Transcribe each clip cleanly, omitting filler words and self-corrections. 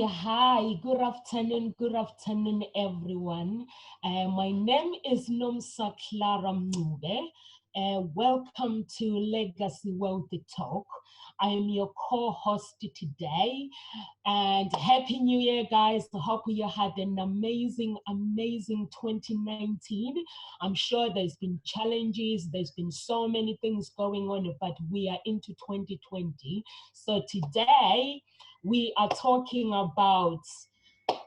Hi, good afternoon, everyone. My name is Nomsa Clara Mncube. Welcome to Legacy Wealthy Talk. I am your co-host today, and Happy New Year, guys. I hope you had an amazing 2019. I'm sure there's been challenges, there's been so many things going on, but we are into 2020. So today, we are talking about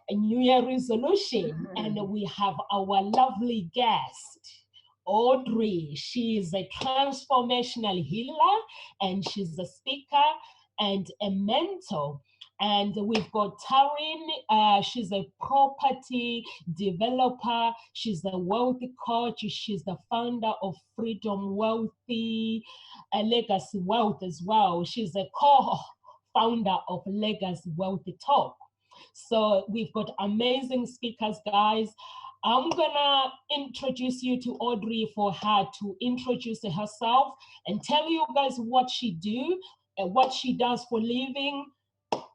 a New Year resolution, and we have our lovely guest, Audrey. She is a transformational healer, and she's a speaker and a mentor. And we've got Tarinee. She's a property developer. She's a wealthy coach. She's the founder of Freedom Wealthy, Legacy Wealth as well. She's a co-founder of Legacy Wealthy Talk. So we've got amazing speakers, guys. I'm gonna introduce you to Audrey for her to introduce herself and tell you guys what she do and what she does for living.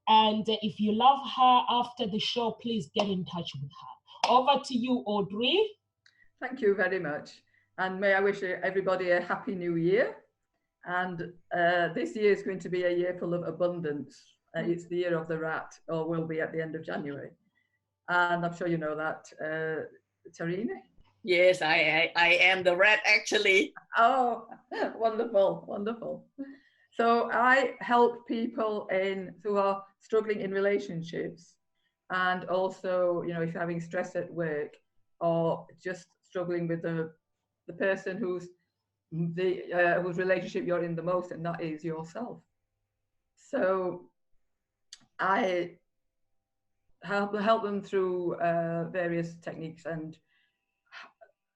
And if you love her after the show, please get in touch with her. Over to you, Audrey. Thank you very much. And may I wish everybody a happy new year. And this year is going to be a year full of abundance. It's the year of the rat, or will be at the end of January. And I'm sure you know that, Tarinee? Yes, I am the rat, actually. Oh, wonderful, wonderful. So I help people who are struggling in relationships, and also, you know, if you're having stress at work, or just struggling with the person whose relationship you're in the most, and that is yourself. So I help them through various techniques, and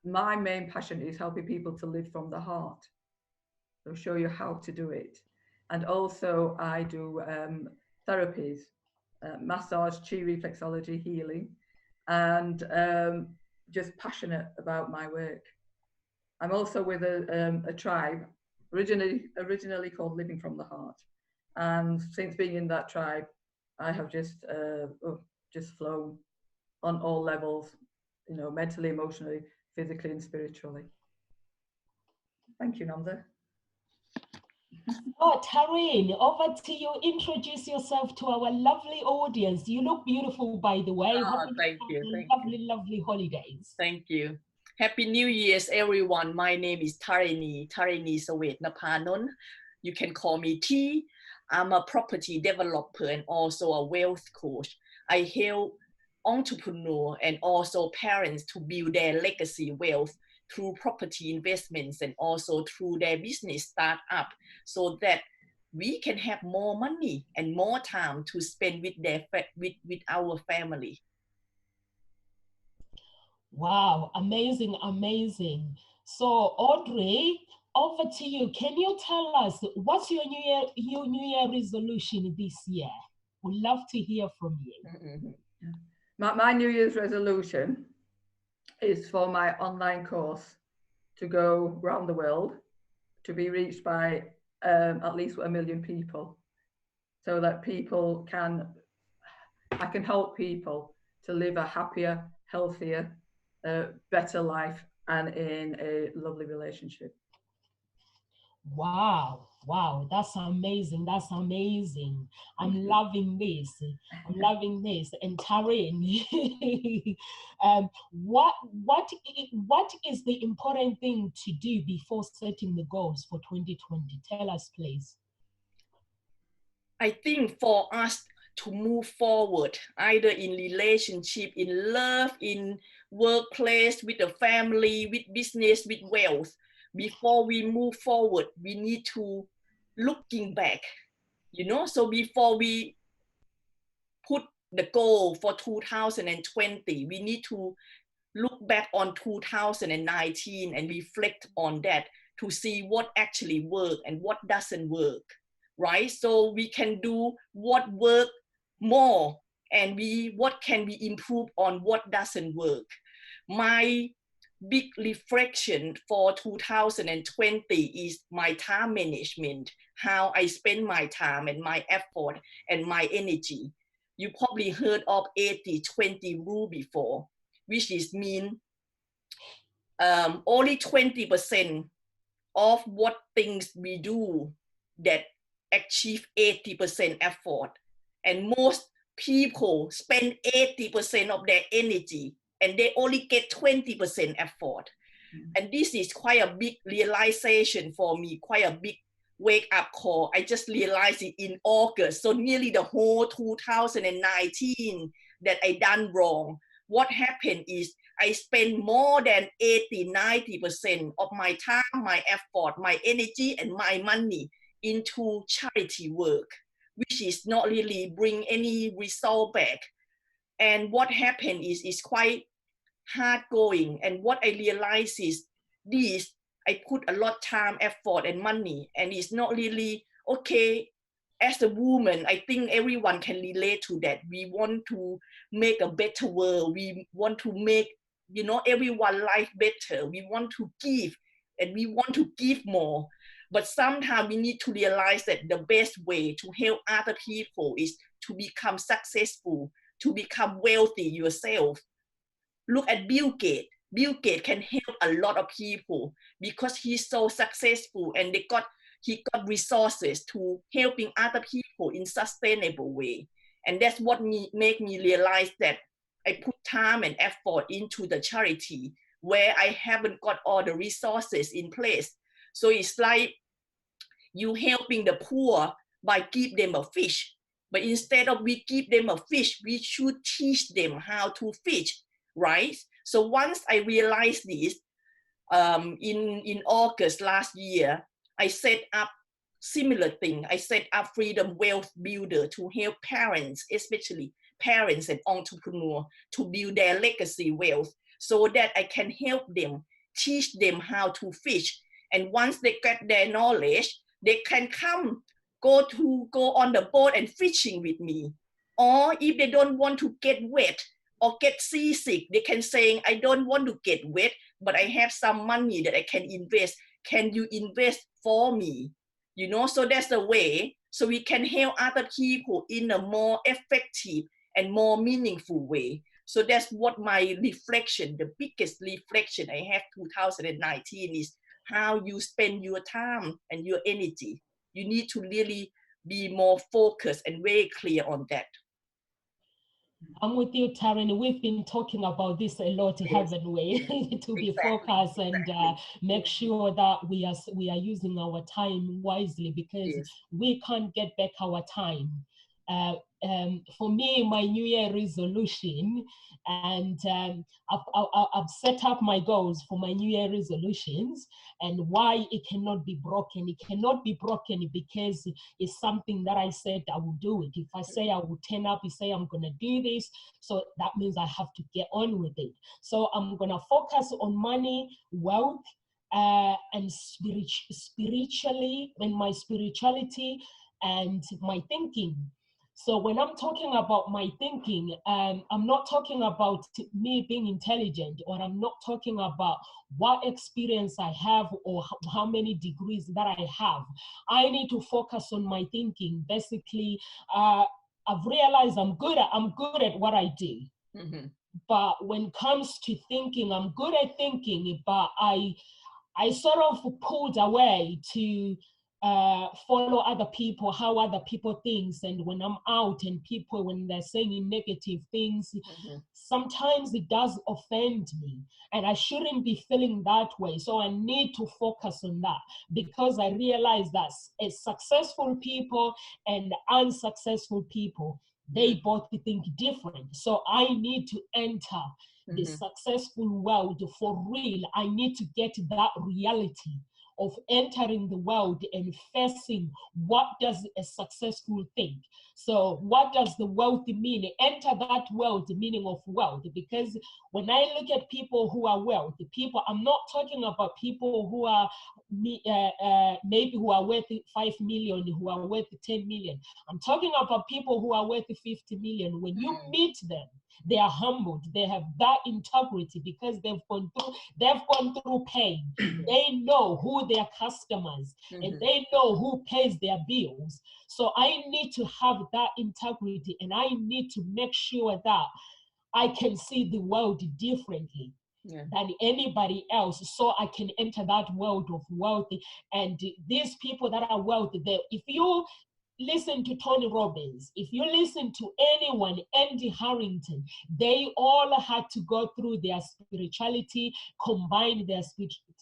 my main passion is helping people to live from the heart. So show you how to do it. And also I do therapies, massage, chi reflexology, healing, and just passionate about my work. I'm also with a tribe, originally called Living from the Heart. And since being in that tribe, I have just flown on all levels, you know, mentally, emotionally, physically, and spiritually. Thank you, Nomsa. Oh, Tarinee, over to you. Introduce yourself to our lovely audience. You look beautiful, by the way. Oh, thank you. Lovely holidays. Thank you. Happy New Year's, everyone. My name is Tarinee Sawetnaphanon. You can call me T. I'm a property developer and also a wealth coach. I help entrepreneurs and also parents to build their legacy wealth through property investments and also through their business startup, so that we can have more money and more time to spend with our family. Wow, amazing. So Audrey, over to you. Can you tell us what's your New Year resolution this year? We'd love to hear from you. My New Year's resolution is for my online course to go around the world, to be reached by at least 1 million people, so that I can help people to live a happier, healthier, better life, and in a lovely relationship. Wow, that's amazing. I'm loving this. And Tarinee, what is the important thing to do before setting the goals for 2020? Tell us, please. I think for us to move forward, either in relationship, in love, in workplace, with the family, with business, with wealth, before we move forward, we need to looking back, you know. So before we put the goal for 2020, we need to look back on 2019 and reflect on that to see what actually worked and what doesn't work, right? So we can do what worked more, and what can we improve on what doesn't work. My big reflection for 2020 is my time management, how I spend my time and my effort and my energy. You probably heard of 80-20 rule before, which is mean only 20% of what things we do that achieve 80% effort. And most people spend 80% of their energy and they only get 20% effort. And this is quite a big realization for me, quite a big wake up call. I just realized it in August. So nearly the whole 2019 that I done wrong. What happened is I spend more than 80-90% of my time, my effort, my energy, and my money into charity work, which is not really bring any result back. And what happened is quite hard going. And what I realized is this, I put a lot of time, effort, and money, and it's not really okay. As a woman, I think everyone can relate to that. We want to make a better world. We want to make, you know, everyone's life better. We want to give, and we want to give more. But sometimes we need to realize that the best way to help other people is to become successful, to become wealthy yourself. Look at Bill Gates. Bill Gates can help a lot of people because he's so successful and he got resources to helping other people in sustainable way. And that's what make me realize that I put time and effort into the charity where I haven't got all the resources in place. So it's like you helping the poor by give them a fish. But instead of we give them a fish, we should teach them how to fish, right? So once I realized this, in August last year, I set up similar thing. I set up Freedom Wealth Builder to help parents, especially parents and entrepreneurs, to build their legacy wealth so that I can help them, teach them how to fish. And once they get their knowledge, they can go on the boat and fishing with me. Or if they don't want to get wet or get seasick, they can say, I don't want to get wet, but I have some money that I can invest. Can you invest for me? You know, so that's the way. So we can help other people in a more effective and more meaningful way. So that's what my reflection, the biggest reflection I have 2019 is how you spend your time and your energy. You need to really be more focused and very clear on that. I'm with you, Tarinee. We've been talking about this a lot, yes, haven't we? To be focused and make sure that we are using our time wisely, because yes, we can't get back our time. For me, my New Year resolution, and I've set up my goals for my New Year resolutions, and why it cannot be broken. It cannot be broken because it's something that I said I will do it. If I say I will turn up, you say I'm going to do this, so that means I have to get on with it. So I'm going to focus on money, wealth, and spiritually, and my spirituality and my thinking. So when I'm talking about my thinking, I'm not talking about me being intelligent, or I'm not talking about what experience I have or how many degrees that I have. I need to focus on my thinking. Basically, I've realized I'm good at what I do. Mm-hmm. But when it comes to thinking, I'm good at thinking, but I sort of pulled away to follow other people, how other people think. And when I'm out and people, when they're saying negative things, mm-hmm, sometimes it does offend me, and I shouldn't be feeling that way. So I need to focus on that, because I realize that successful people and unsuccessful people, they both think different. So I need to enter the successful world for real. I need to get that reality of entering the world and facing what does a successful think. So what does the wealth mean? Enter that world, the meaning of wealth. Because when I look at people who are wealthy, people, I'm not talking about people who are maybe who are worth 5 million, who are worth 10 million. I'm talking about people who are worth 50 million. When you meet them, They are humbled. They have that integrity because they've gone through pain. They know who their customers and they know who pays their bills. So I need to have that integrity, and I need to make sure that I can see the world differently than anybody else, so I can enter that world of wealth. And these people that are wealthy, if you listen to Tony Robbins, if you listen to anyone, Andy Harrington, they all had to go through their spirituality, combine their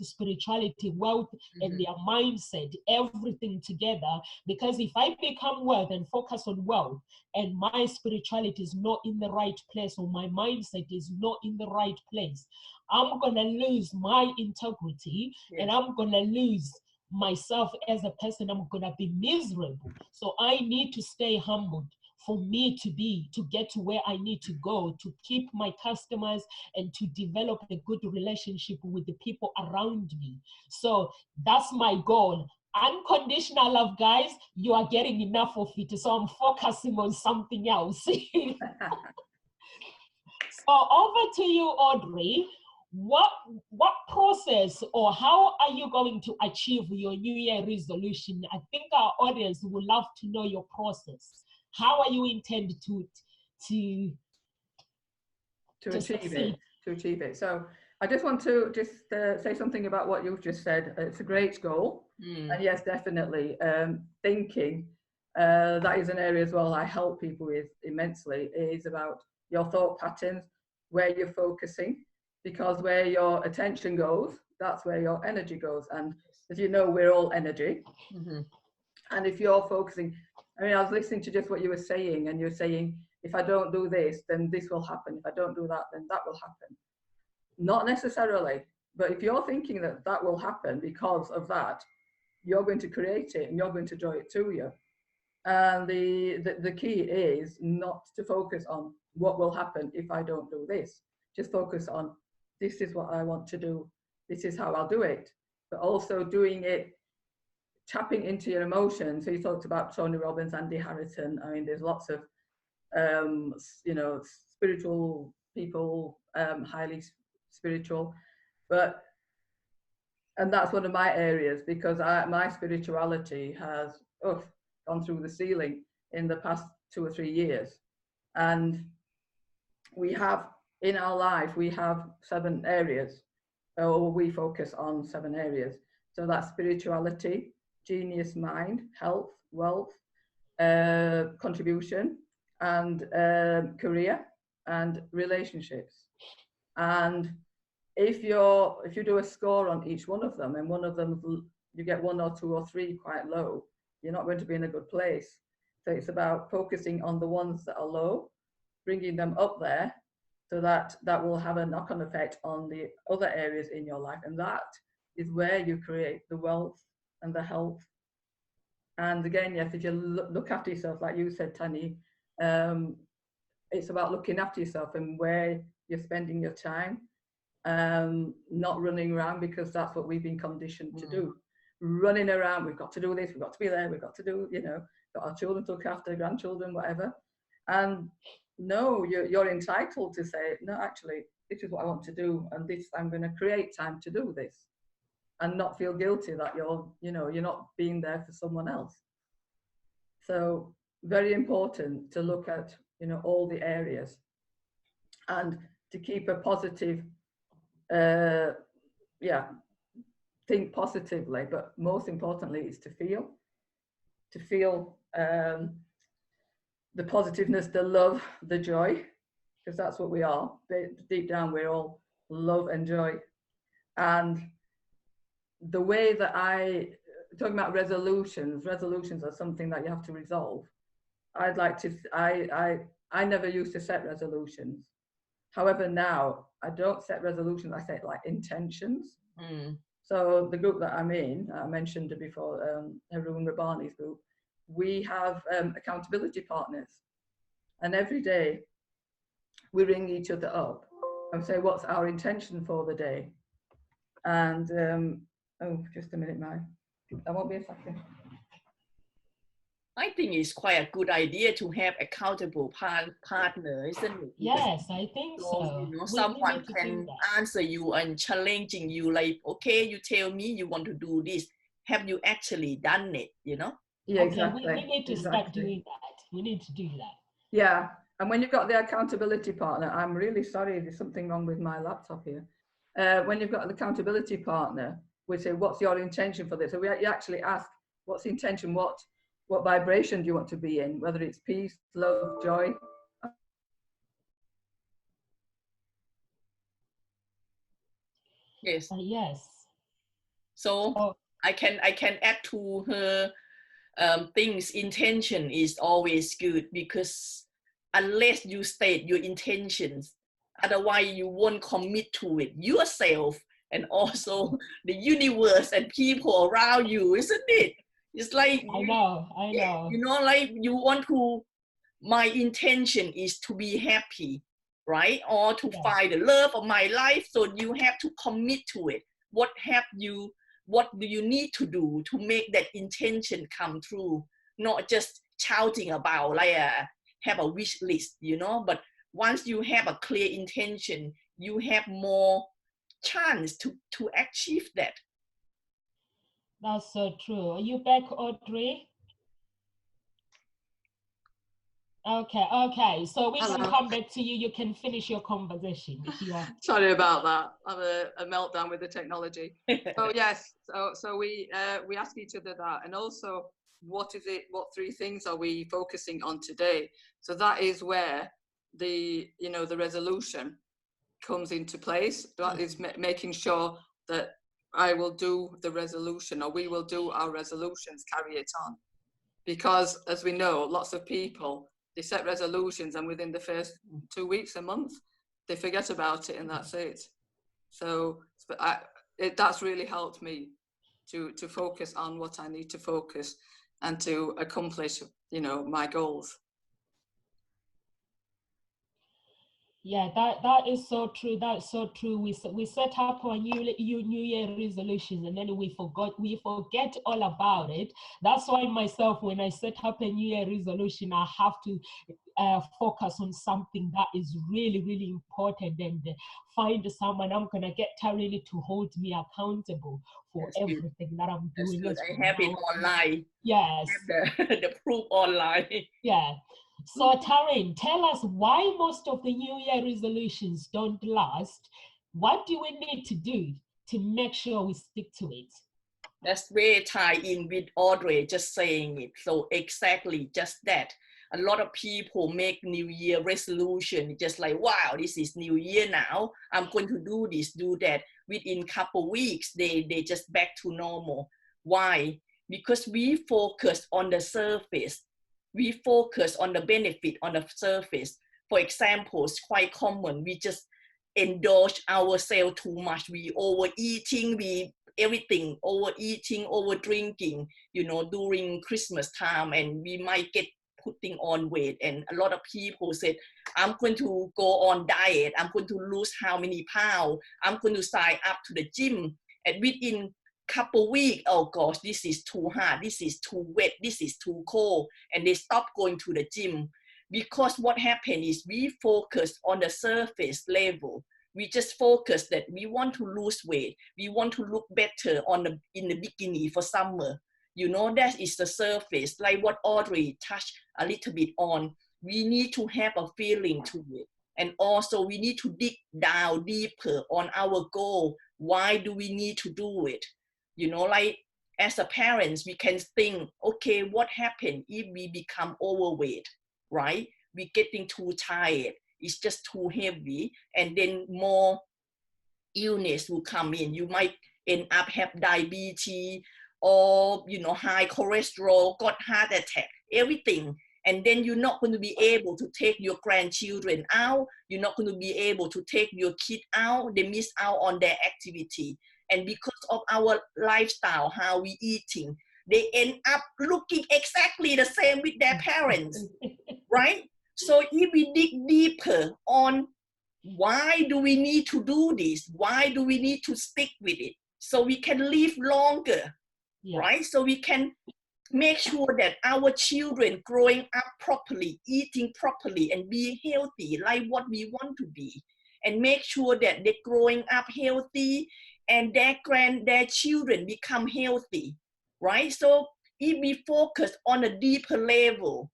spirituality, wealth, and their mindset, everything together. Because if I become wealth and focus on wealth, and my spirituality is not in the right place, or my mindset is not in the right place, I'm going to lose my integrity, and I'm going to lose myself as a person. I'm going to be miserable. So I need to stay humbled for me to get to where I need to go, to keep my customers and to develop a good relationship with the people around me. So that's my goal. Unconditional love, guys, you are getting enough of it. So I'm focusing on something else. So over to you, Audrey. What process, or how are you going to achieve your New Year resolution? I think our audience would love to know your process. How are you intend to achieve it? So I just want to say something about what you've just said. It's a great goal, and yes, definitely thinking. That is an area as well I help people with immensely. It is about your thought patterns, where you're focusing. Because where your attention goes, that's where your energy goes. And as you know, we're all energy. And if you're focusing, I mean, I was listening to just what you were saying, and you're saying, if I don't do this, then this will happen. If I don't do that, then that will happen. Not necessarily, but if you're thinking that that will happen because of that, you're going to create it and you're going to draw it to you. And the key is not to focus on what will happen if I don't do this. Just focus on, this is what I want to do. This is how I'll do it. But also doing it, tapping into your emotions. So you talked about Tony Robbins, Andy Harrington. I mean, there's lots of, spiritual people, highly spiritual. And that's one of my areas, because my spirituality has gone through the ceiling in the past 2 or 3 years. And in our life, we have 7 areas, or we focus on 7 areas. So that's spirituality, genius mind, health, wealth, contribution, and career, and relationships. And if you do a score on each one of them, and one of them you get 1 or 2 or 3 quite low, you're not going to be in a good place. So it's about focusing on the ones that are low, bringing them up there, so that will have a knock-on effect on the other areas in your life. And that is where you create the wealth and the health. And again, yes, if you look after yourself, like you said, Tani, it's about looking after yourself and where you're spending your time, not running around, because that's what we've been conditioned to do. Running around, we've got to do this, we've got to be there, we've got to do, got our children to look after, grandchildren, whatever. And no, you're entitled to say, no, actually, this is what I want to do, and this, I'm going to create time to do this, and not feel guilty that you're not being there for someone else. So very important to look at, all the areas, and to keep a positive, think positively, but most importantly is to feel the positiveness, the love, the joy, because that's what we are. Deep down, we're all love and joy. And the way that talking about resolutions are something that you have to resolve. I never used to set resolutions. However, now I don't set resolutions, I set like intentions. So the group that I'm in, I mentioned it before, Haroon Rabbani's group, we have accountability partners, and every day we ring each other up and say, what's our intention for the day? And just a minute, I won't be a second. I think it's quite a good idea to have accountable partner, isn't it? Yes, I think so. You know, We someone need to do can that. answer you and challenging you, like, okay, you tell me you want to do this. Have you actually done it? You know? Yeah, Okay, exactly. we need to start doing that. We need to do that. Yeah, and when you've got the accountability partner, I'm really sorry, there's something wrong with my laptop here. When you've got the accountability partner, we say, what's your intention for this? So you actually ask, what's the intention? What vibration do you want to be in? Whether it's peace, love, joy. Yes. Yes. So I can add to her things. Intention is always good, because unless you state your intentions, otherwise you won't commit to it yourself, and also the universe and people around you, isn't it? It's like, I know. you know, like you want to, my intention is to be happy, right? Or to find the love of my life. So you have to commit to it. What do you need to do to make that intention come true? Not just shouting about, like, have a wish list, you know, but once you have a clear intention, you have more chance to achieve that. That's so true. Are you back, Audrey? Okay. So we can come back to you. You can finish your conversation if you are. Sorry about that. I have a meltdown with the technology. So yes, so we ask each other that, and also, what three things are we focusing on today? So that is where the resolution comes into place. That is making sure that I will do the resolution, or we will do our resolutions, carry it on. Because as we know, lots of people, they set resolutions, and within the first 2 weeks, a month, they forget about it, and that's it. So that's really helped me to focus on what I need to focus and to accomplish, my goals. Yeah, that is so true. That's so true. We set up our new year resolutions, and then we forget all about it. That's why myself, when I set up a new year resolution, I have to focus on something that is really, really important, and find someone. I'm gonna get Tarinee to hold me accountable for everything that I'm doing. I have it online. Yes. The proof online. Yeah. So Tarinee, tell us why most of the New Year resolutions don't last. What do we need to do to make sure we stick to it? That's where tie in with Audrey just saying it. So exactly just that. A lot of people make New Year resolution, just like, wow, this is New Year now. I'm going to do this, do that. Within a couple weeks, they just back to normal. Why? Because we focus on the surface. We focus on the benefit on the surface. For example, it's quite common. We just indulge ourselves too much. We overeating, everything, overeating, over drinking, during Christmas time, and we might get putting on weight. And a lot of people said, I'm going to go on diet. I'm going to lose how many pounds. I'm going to sign up to the gym. And within couple weeks, oh gosh, this is too hard, this is too wet, this is too cold, and they stop going to the gym. Because what happened is we focus on the surface level. We just focus that we want to lose weight, we want to look better in the bikini for summer. That is the surface, like what Audrey touched a little bit on. We need to have a feeling to it, and also we need to dig down deeper on our goal. Why do we need to do it? Like as a parents, we can think, okay, what happened if we become overweight, right? We're getting too tired, it's just too heavy, and then more illness will come in. You might end up have diabetes, or high cholesterol, got heart attack, everything. And then you're not going to be able to take your grandchildren out. You're not going to be able to take your kid out. They miss out on their activity. And because of our lifestyle, how we eating, they end up looking exactly the same with their parents, right? So if we dig deeper on why do we need to do this? Why do we need to stick with it? So we can live longer, right? So we can make sure that our children growing up properly, eating properly, and be healthy like what we want to be, and make sure that they're growing up healthy and their children become healthy, right? So if we focus on a deeper level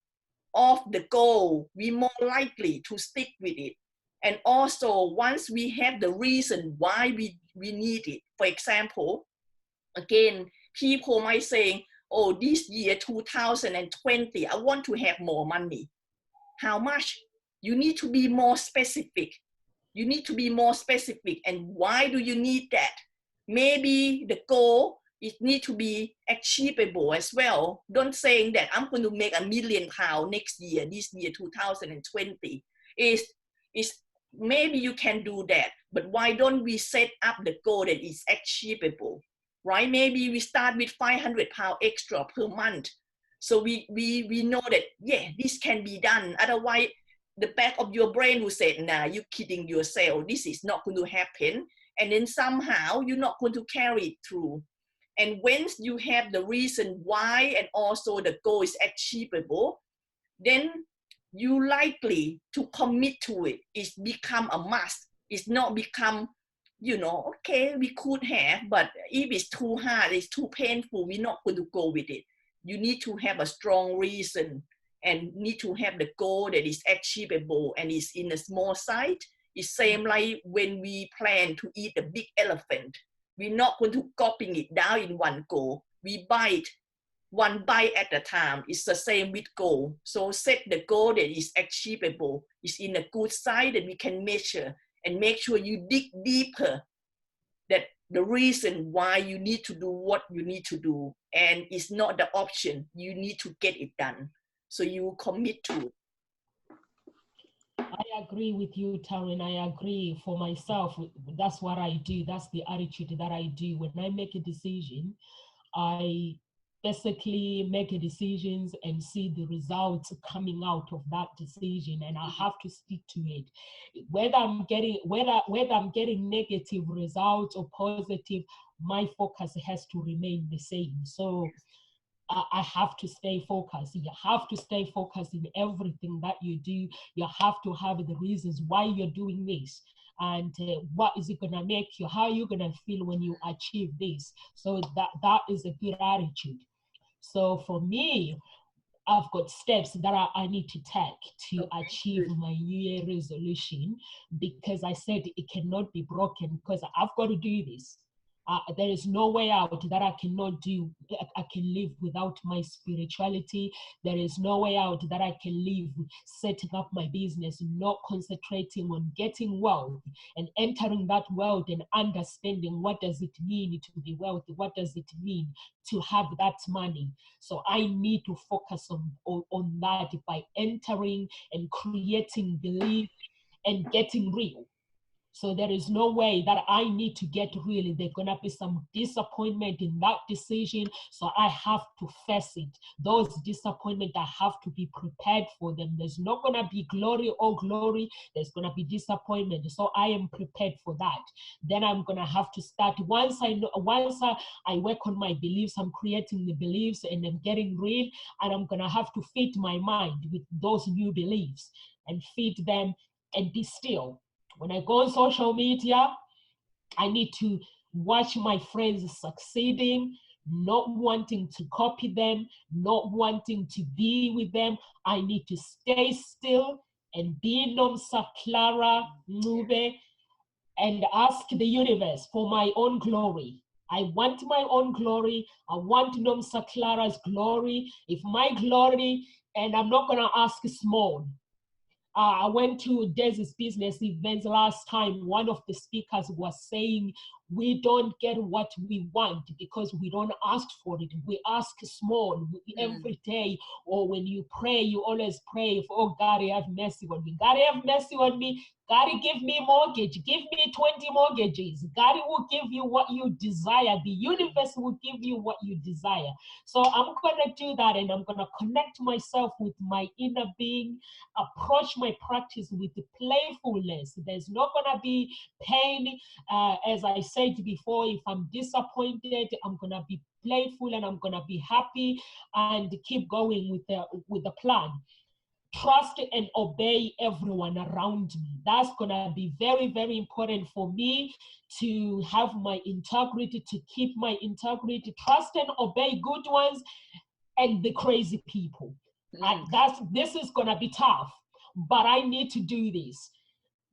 of the goal, we're more likely to stick with it. And also, once we have the reason why we need it, for example, again, people might say, oh, this year 2020, I want to have more money. How much? You need to be more specific. You need to be more specific. And why do you need that? Maybe the goal, it needs to be achievable as well. Don't say that I'm going to make £1 million next year, this year 2020. Is maybe you can do that, but why don't we set up the goal that is achievable, right? Maybe we start with £500 extra per month. So we know that, yeah, this can be done. Otherwise, the back of your brain will say, nah, you're kidding yourself. This is not going to happen. And then somehow you're not going to carry it through. And once you have the reason why and also the goal is achievable, then you likely to commit to it. It's become a must. It's not become, you know, okay, we could have, but if it's too hard, it's too painful, we're not going to go with it. You need to have a strong reason and need to have the goal that is achievable and is in a small size. It's same like when we plan to eat a big elephant. We're not going to gulping it down in one go. We bite one bite at a time. It's the same with goal. So set the goal that is achievable, is in a good size that we can measure, and make sure you dig deeper that the reason why you need to do what you need to do, and it's not the option, you need to get it done. So you commit to it. I agree with you, Tarinee. I agree for myself. That's what I do. That's the attitude that I do. When I make a decision, I basically make decisions and see the results coming out of that decision, and I have to stick to it. Whether I'm getting negative results or positive, my focus has to remain the same. So I have to stay focused. You have to stay focused in everything that you do. You have to have the reasons why you're doing this, and what is it gonna make you, how are you gonna feel when you achieve this. So that is a good attitude. So for me, I've got steps that I need to take to achieve my New Year resolution, because I said it cannot be broken, because I've got to do this. There is no way out that I cannot do. I can live without my spirituality. There is no way out that I can live setting up my business, not concentrating on getting wealth and entering that world and understanding what does it mean to be wealthy, what does it mean to have that money. So I need to focus on that by entering and creating belief and getting real. So there is no way that I need to get real. There's going to be some disappointment in that decision. So I have to face it. Those disappointments, I have to be prepared for them. There's not going to be glory or glory. There's going to be disappointment. So I am prepared for that. Then I'm going to have to start. Once I work on my beliefs, I'm creating the beliefs and I'm getting real. And I'm going to have to feed my mind with those new beliefs and feed them and be still. When I go on social media, I need to watch my friends succeeding, not wanting to copy them, not wanting to be with them. I need to stay still and be Nomsa, Clara, Mncube, and ask the universe for my own glory. I want my own glory. I want Nomsa Clara's glory. If my glory, and I'm not going to ask small. I went to Desi's business events last time. One of the speakers was saying, we don't get what we want because we don't ask for it. We ask small every day, or when you pray, you always pray for, oh, God, have mercy on me. God, have mercy on me. God, give me mortgage. Give me 20 mortgages. God will give you what you desire. The universe will give you what you desire. So I'm going to do that, and I'm going to connect myself with my inner being, approach my practice with playfulness. There's not going to be pain. As I said, said before, if I'm disappointed, I'm gonna be playful and I'm gonna be happy and keep going with the plan. Trust and obey everyone around me. That's gonna be very, very important for me to have my integrity, to keep my integrity. Trust and obey good ones and the crazy people. And this is gonna be tough, but I need to do this.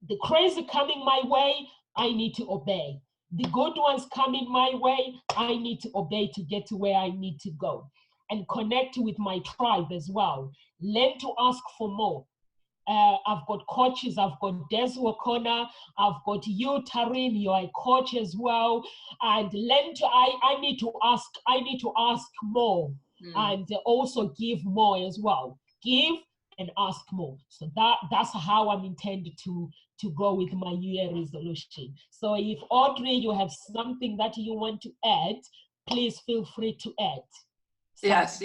The crazy coming my way, I need to obey. The good ones coming my way, I need to obey to get to where I need to go. And connect with my tribe as well. Learn to ask for more. I've got coaches, I've got Des O'Connor, I've got you, Tarinee, you're a coach as well. And learn to, I need to ask more and also give more as well. Give and ask more. So that's how I'm intended to go with my New Year resolution. So if Audrey, you have something that you want to add, please feel free to add. Yes.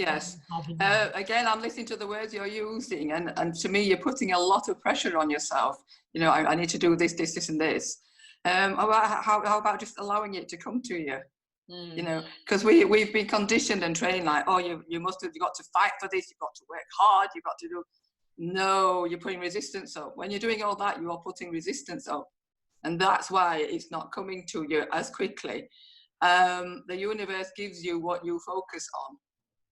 Again, I'm listening to the words you're using, and to me, you're putting a lot of pressure on yourself. You know, I need to do this, and this. How about just allowing it to come to you? You know, because we've been conditioned and trained like, oh, you've got to fight for this, you've got to work hard, you've got to do. No, you're putting resistance up. When you're doing all that, you are putting resistance up, and that's why it's not coming to you as quickly. The universe gives you what you focus on.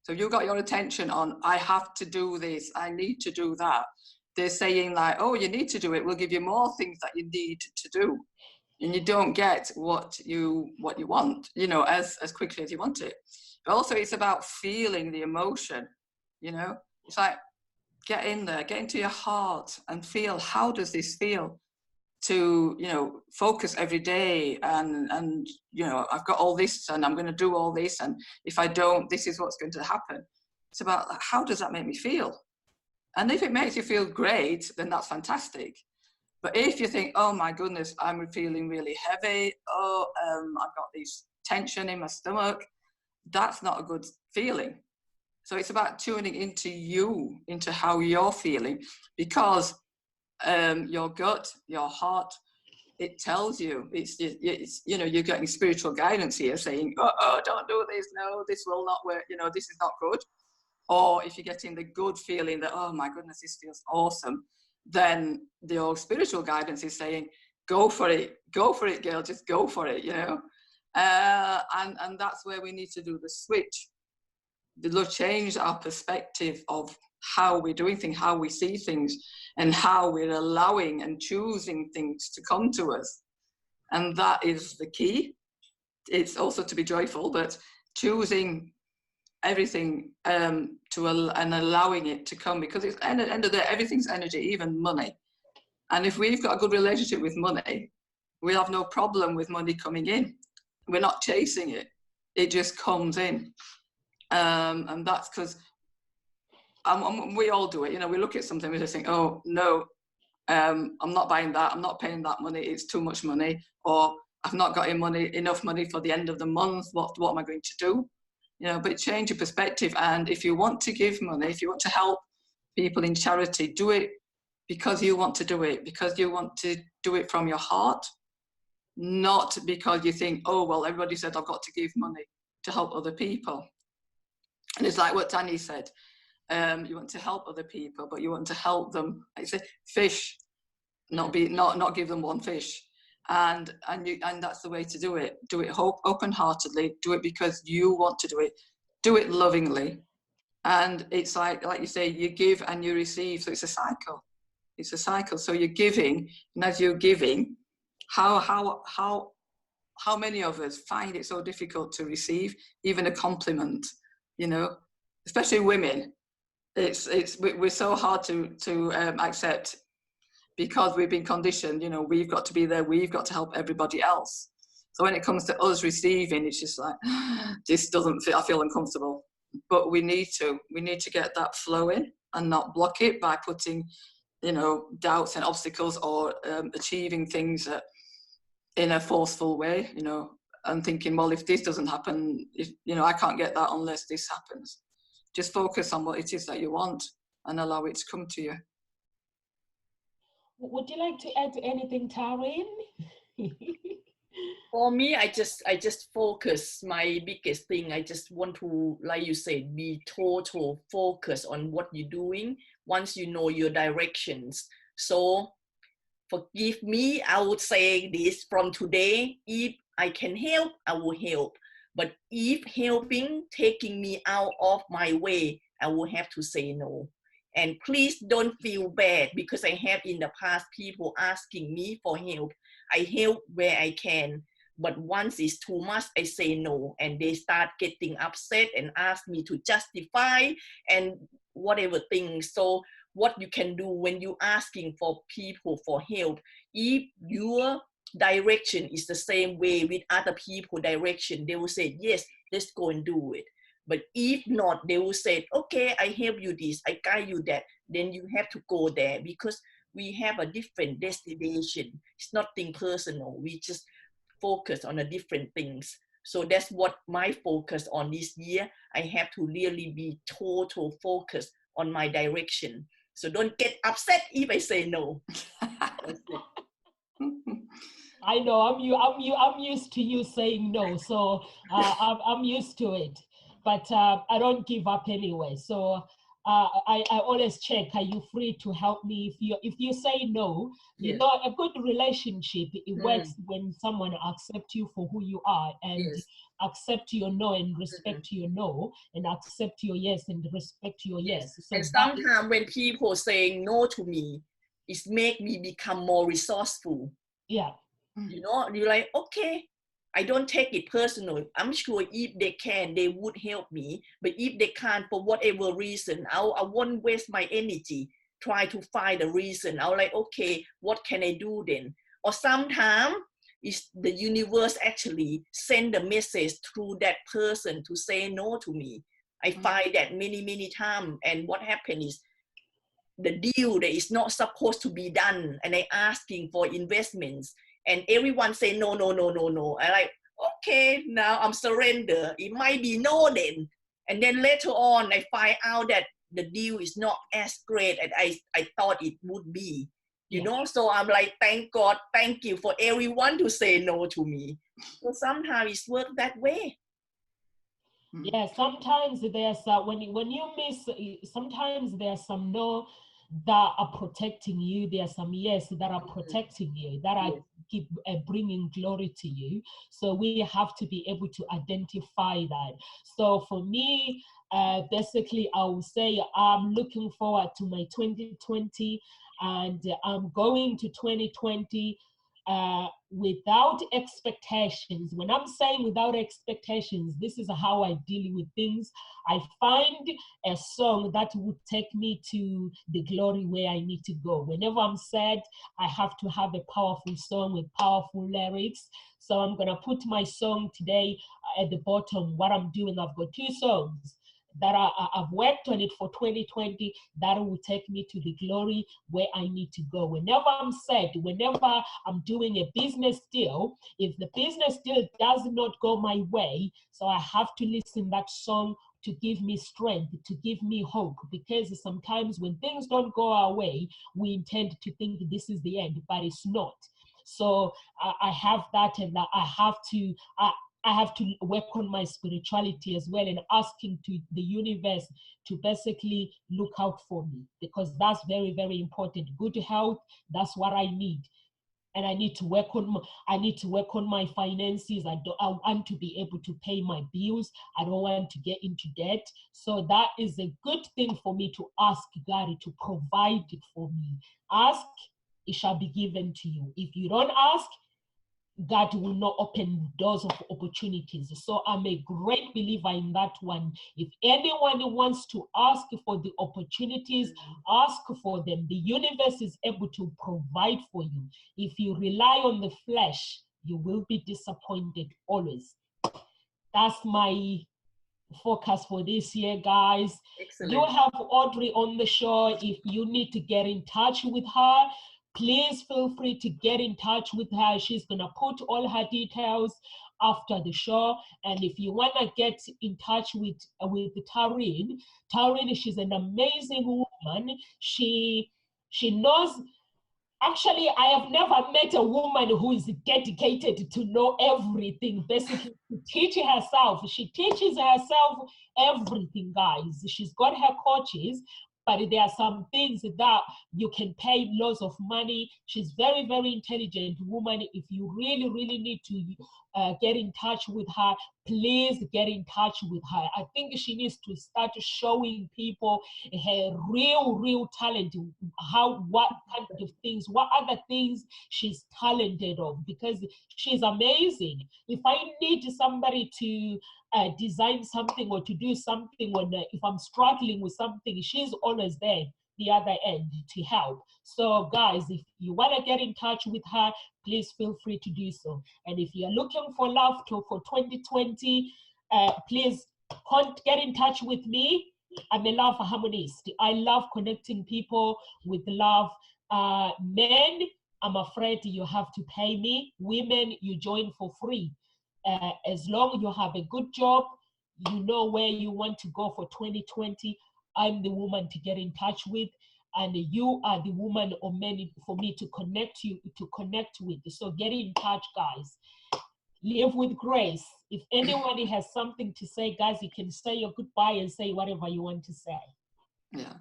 So you've got your attention on, I have to do this, I need to do that. They're saying like, oh, you need to do it. We'll give you more things that you need to do. And you don't get what you want, you know, as quickly as you want it. But also it's about feeling the emotion, you know. It's like, get in there, get into your heart and feel, how does this feel? To, you know, focus every day and you know, I've got all this and I'm going to do all this, and if I don't, this is what's going to happen. It's about, how does that make me feel? And if it makes you feel great, then that's fantastic. But if you think, oh my goodness, I'm feeling really heavy, I've got this tension in my stomach, that's not a good feeling. So it's about tuning into you, into how you're feeling, because your gut, your heart, it tells you. It's you know, you're getting spiritual guidance here saying, oh, don't do this, no, this will not work, you know, this is not good. Or if you're getting the good feeling that, oh my goodness, this feels awesome, then your spiritual guidance is saying, go for it, girl, just go for it, you know. And that's where we need to do the switch. They'll change our perspective of how we're doing things, how we see things, and how we're allowing and choosing things to come to us. And that is the key. It's also to be joyful, but choosing everything and allowing it to come, because it's at the end of the day, everything's energy, even money. And if we've got a good relationship with money, we have no problem with money coming in. We're not chasing it. It just comes in. And that's because we all do it. You know, we look at something, we just think, oh no, I'm not buying that, I'm not paying that money, it's too much money, or I've not got enough money for the end of the month, what am I going to do? You know, but change your perspective. And if you want to give money, if you want to help people in charity, do it because you want to do it, because you want to do it from your heart, not because you think, oh, well, everybody said I've got to give money to help other people. And it's like what Tarinee said, you want to help other people, but you want to help them, like I say, fish, not give them one fish. And that's the way to do it. Do it open-heartedly, do it because you want to do it lovingly. And it's like you say, you give and you receive, so it's a cycle. It's a cycle. So you're giving, and as you're giving, how many of us find it so difficult to receive even a compliment, you know, especially women. We're so hard to accept, because we've been conditioned, you know, we've got to be there, we've got to help everybody else. So when it comes to us receiving, it's just like, this doesn't fit, I feel uncomfortable. But we need to get that flow in and not block it by putting, you know, doubts and obstacles, or achieving things in a forceful way, you know, and thinking, well, if this doesn't happen, you know, I can't get that unless this happens. Just focus on what it is that you want and allow it to come to you. Would you like to add anything, Tarinee? For me, I just focus. My biggest thing, I just want to, like you said, be total focus on what you're doing once you know your directions. So forgive me, I would say this from today: if I can help, I will help. But if helping taking me out of my way, I will have to say no. And please don't feel bad, because I have in the past people asking me for help. I help where I can. But once it's too much, I say no. And they start getting upset and ask me to justify and whatever things. So what you can do when you asking for people for help, if your direction is the same way with other people direction, they will say, yes, let's go and do it. But if not, they will say, okay, I help you this, I guide you that. Then you have to go there, because we have a different destination. It's nothing personal. We just focus on the different things. So that's what my focus on this year. I have to really be total focus on my direction. So don't get upset if I say no. I know I'm used to you saying no, so I'm used to it. But I don't give up anyway. So I always check, are you free to help me? If you say no, you Yes. know, a good relationship, it works when someone accepts you for who you are, and Yes. accept your no and respect your no, and accept your yes and respect your yes. So and sometimes when people saying no to me, it make me become more resourceful. Yeah. You know, you're like, okay, I don't take it personal. I'm sure if they can, they would help me. But if they can't, for whatever reason, I won't waste my energy try to find a reason. I'll like, okay, what can I do then? Or sometimes it's the universe actually send a message through that person to say no to me. I find that many times. And what happens is the deal that is not supposed to be done, and I asking for investments, and everyone say no. I like, okay, now I'm surrender. It might be no then. And then later on, I find out that the deal is not as great as I thought it would be. You know, so I'm like, thank God, thank you for everyone to say no to me. So sometimes it's worked that way. Yeah, sometimes there's when you miss, sometimes there's some no that are protecting you. There's some yes that are protecting you, that are keep bringing glory to you. So we have to be able to identify that. So for me, basically, I would say I'm looking forward to my 2020, and I'm going to 2020 without expectations. When I'm saying without expectations, this is how I deal with things. I find a song that would take me to the glory where I need to go. Whenever I'm sad, I have to have a powerful song with powerful lyrics. So I'm gonna put my song today at the bottom. What I'm doing, I've got 2 songs that I've worked on it for 2020 that will take me to the glory where I need to go. Whenever I'm sad, whenever I'm doing a business deal, if the business deal does not go my way, so I have to listen that song to give me strength, to give me hope, because sometimes when things don't go our way, we intend to think this is the end, but it's not. So I have that, and I have to work on my spirituality as well, and asking to the universe to basically look out for me, because that's very, very important. Good health, that's what I need. And I need to work on my finances. I want to be able to pay my bills. I don't want to get into debt. So that is a good thing for me to ask God to provide it for me. Ask, it shall be given to you. If you don't ask, God will not open doors of opportunities. So I'm a great believer in that one. If anyone wants to ask for the opportunities, ask for them. The universe is able to provide for you. If you rely on the flesh, you will be disappointed always. That's my focus for this year, guys. Excellent. You have Audrey on the show. If you need to get in touch with her, please feel free to get in touch with her. She's going to put all her details after the show. And if you want to get in touch with Tarinee, she's an amazing woman. She knows Actually, I have never met a woman who is dedicated to know everything, basically to teach herself. She teaches herself everything, guys. She's got her coaches, but there are some things that you can pay lots of money. She's very, very intelligent woman. If you really, really need to get in touch with her, please get in touch with her. I think she needs to start showing people her real talent, what kind of things, what other things she's talented of, because she's amazing. If I need somebody to design something or to do something, when if I'm struggling with something, she's always there, the other end, to help. So guys, if you want to get in touch with her, please feel free to do so. And if you're looking for love for 2020, please get in touch with me. I'm a love harmonist. I love connecting people with love. Men, I'm afraid you have to pay me. Women, you join for free. As long as you have a good job, you know where you want to go for 2020, I'm the woman to get in touch with, and you are the woman or man for me to connect with. So get in touch, guys. Live with grace. If anybody has something to say, guys, you can say your goodbye and say whatever you want to say. Yeah.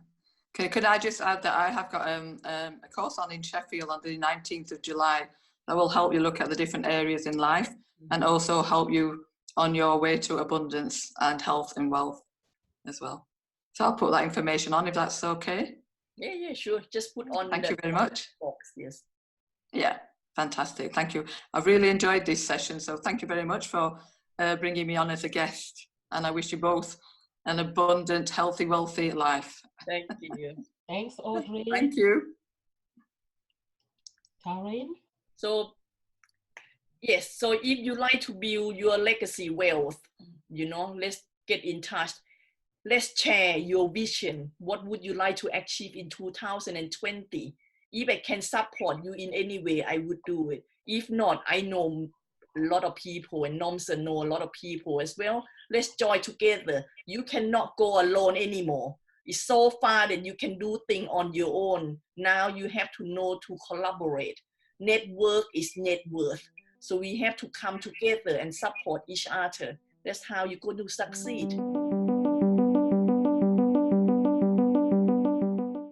Okay, could I just add that I have got a course on in Sheffield on the 19th of July that will help you look at the different areas in life and also help you on your way to abundance and health and wealth as well. So I'll put that information on if that's okay. Yeah, sure. Just put on. Thank you very much. Box, yes. Yeah, fantastic. Thank you. I've really enjoyed this session. So thank you very much for bringing me on as a guest. And I wish you both an abundant, healthy, wealthy life. Thank you. Thanks, Audrey. Thank you. Tarinee? So, yes, so if you like to build your legacy wealth, let's get in touch. Let's share your vision. What would you like to achieve in 2020? If I can support you in any way, I would do it. If not, I know a lot of people, and Nomsa know a lot of people as well. Let's join together. You cannot go alone anymore. It's so far that you can do things on your own. Now you have to know to collaborate. Network is net worth. So we have to come together and support each other. That's how you're going to succeed.